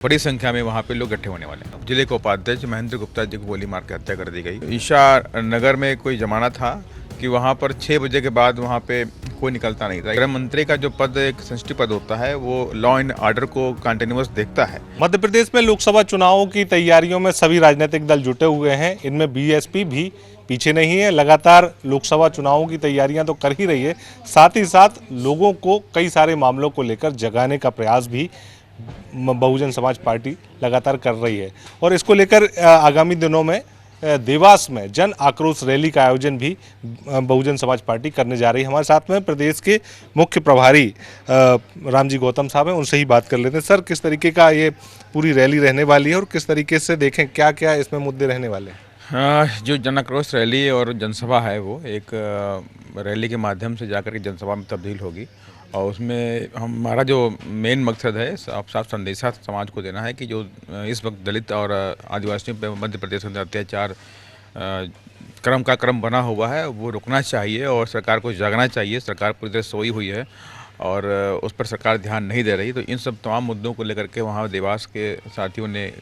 बड़ी संख्या में वहाँ पे लोग इकट्ठे होने वाले हैं। जिले के उपाध्यक्ष महेंद्र गुप्ता जी को गोली मार के हत्या कर दी गई। ईशा नगर में कोई जमाना था कि वहाँ पर 6 बजे के बाद वहाँ पे कोई निकलता नहीं था। गृह मंत्री का जो पद एक सेंसिटिव पद होता है वो लॉ एंड ऑर्डर को कंटिन्यूअस देखता है। मध्य प्रदेश में लोकसभा चुनावों की तैयारियों में सभी राजनीतिक दल जुटे हुए हैं। इनमें बीएसपी भी पीछे नहीं है। लगातार लोकसभा चुनावों की तैयारियां तो कर ही रही है, साथ ही साथ लोगों को कई सारे मामलों को लेकर जगाने का प्रयास भी बहुजन समाज पार्टी लगातार कर रही है। और इसको लेकर आगामी दिनों में देवास में जन आक्रोश रैली का आयोजन भी बहुजन समाज पार्टी करने जा रही है। हमारे साथ में प्रदेश के मुख्य प्रभारी रामजी गौतम साहब हैं, उनसे ही बात कर लेते हैं। सर, किस तरीके का ये पूरी रैली रहने वाली है और किस तरीके से देखें क्या क्या इसमें मुद्दे रहने वाले हैं? जो जन आक्रोश रैली और जनसभा है वो एक रैली के माध्यम से जाकर के जनसभा में तब्दील होगी और उसमें हमारा जो मेन मकसद है साफ संदेशा समाज को देना है कि जो इस वक्त दलित और आदिवासियों पर मध्य प्रदेश में अत्याचार क्रम का क्रम बना हुआ है वो रुकना चाहिए और सरकार को जागना चाहिए। सरकार पूरी तरह सोई हुई है और उस पर सरकार ध्यान नहीं दे रही। तो इन सब तमाम मुद्दों को लेकर के वहाँ देवास के साथियों ने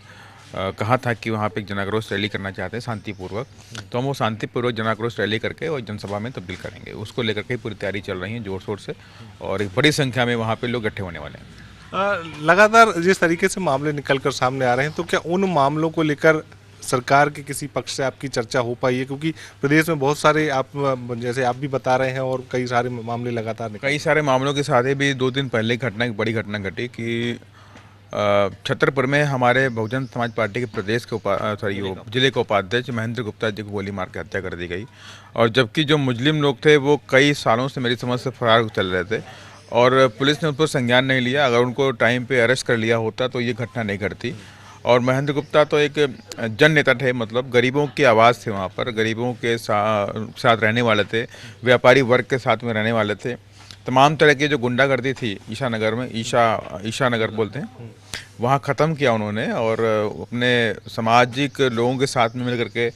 कहा था कि वहाँ पे एक जनाक्रोश रैली करना चाहते हैं शांतिपूर्वक। तो हम वो शांतिपूर्वक जनाक्रोश रैली करके और जनसभा में तब्दील करेंगे। उसको लेकर के पूरी तैयारी चल रही है जोर शोर से और एक बड़ी संख्या में वहाँ पे लोग इकट्ठे होने वाले हैं। लगातार जिस तरीके से मामले निकल कर सामने आ रहे हैं, तो क्या उन मामलों को लेकर सरकार के किसी पक्ष से आपकी चर्चा हो पाई है? क्योंकि प्रदेश में बहुत सारे जैसे आप भी बता रहे हैं और कई सारे मामले लगातार कई सारे मामलों के साथ भी 2 दिन पहले एक बड़ी घटना घटी कि छतरपुर में हमारे बहुजन समाज पार्टी के प्रदेश के जिले के उपाध्यक्ष महेंद्र गुप्ता जी को गोली मार के हत्या कर दी गई। और जबकि जो मुजरिम लोग थे वो कई सालों से मेरी समझ से फरार चल रहे थे और पुलिस ने उस पर संज्ञान नहीं लिया। अगर उनको टाइम पे अरेस्ट कर लिया होता तो ये घटना नहीं घटती। और महेंद्र गुप्ता तो एक जन नेता थे, मतलब गरीबों की आवाज़ थे। वहाँ पर गरीबों के साथ रहने वाले थे, व्यापारी वर्ग के साथ में रहने वाले थे। तमाम तरह की जो गुंडागर्दी थी ईशा नगर में, ईशा नगर बोलते हैं, वहाँ ख़त्म किया उन्होंने और अपने सामाजिक लोगों के साथ में मिल करके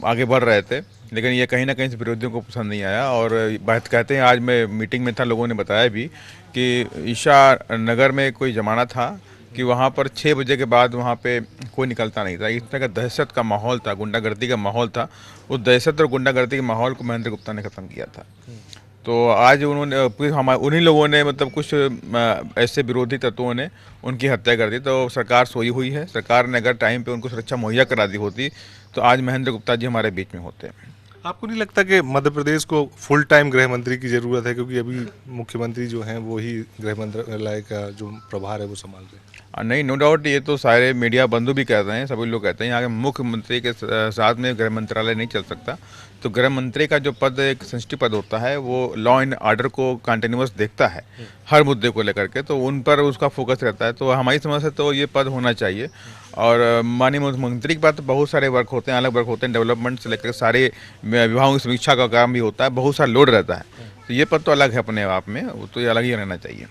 आगे बढ़ रहे थे। लेकिन ये कहीं ना कहीं से विरोधियों को पसंद नहीं आया और बात कहते हैं, आज मैं मीटिंग में था, लोगों ने बताया भी कि ईशा नगर में कोई जमाना था कि वहाँ पर 6 बजे के बाद वहाँ पे कोई निकलता नहीं था। इस तरह का दहशत का माहौल था, गुंडागर्दी का माहौल था। उस दहशत और गुंडागर्दी के माहौल को महेंद्र गुप्ता ने ख़त्म किया था। तो आज उन्होंने उन्हीं लोगों ने, मतलब कुछ ऐसे विरोधी तत्वों ने उनकी हत्या कर दी। तो सरकार सोई हुई है। सरकार ने अगर टाइम पे उनको सुरक्षा मुहैया करा दी होती तो आज महेंद्र गुप्ता जी हमारे बीच में होते। आपको नहीं लगता कि मध्य प्रदेश को फुल टाइम गृह मंत्री की ज़रूरत है? क्योंकि अभी मुख्यमंत्री जो हैं वो ही गृह मंत्रालय का जो प्रभार है वो संभाल रहे हैं। नहीं, नो डाउट, ये तो सारे मीडिया बंधु भी कहते हैं, सभी लोग कहते हैं यहाँ के मुख्यमंत्री के साथ में गृह मंत्रालय नहीं चल सकता। तो गृह मंत्री का जो पद एक सेंसिटिव पद होता है वो लॉ एंड ऑर्डर को कंटिन्यूअस देखता है हर मुद्दे को लेकर के, तो उन पर उसका फोकस रहता है। तो हमारी समझ से तो ये पद होना चाहिए। और माननीय मुख्यमंत्री के पास तो बहुत सारे वर्क होते हैं, अलग वर्क होते हैं, डेवलपमेंट से लेकर सारे विभागों की समीक्षा का काम भी होता है, बहुत सारा लोड रहता है। तो ये पद तो अलग है अपने आप में, वो तो ये अलग ही रहना चाहिए।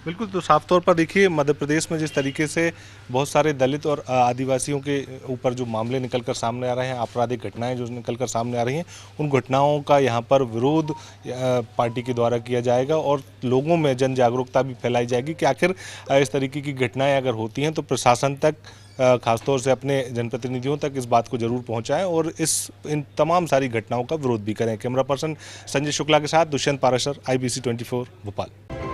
बिल्कुल। तो साफ तौर पर देखिए, मध्य प्रदेश में जिस तरीके से बहुत सारे दलित और आदिवासियों के ऊपर जो मामले निकलकर सामने आ रहे हैं, आपराधिक घटनाएं जो निकलकर सामने आ रही हैं, उन घटनाओं का यहाँ पर विरोध पार्टी के द्वारा किया जाएगा और लोगों में जन जागरूकता भी फैलाई जाएगी कि आखिर इस तरीके की घटनाएं अगर होती हैं तो प्रशासन तक, खासतौर से अपने जनप्रतिनिधियों तक इस बात को जरूर पहुँचाएँ और इन तमाम सारी घटनाओं का विरोध भी करें। कैमरा पर्सन संजय शुक्ला के साथ दुष्यंत पाराशर, IBC 24 भोपाल।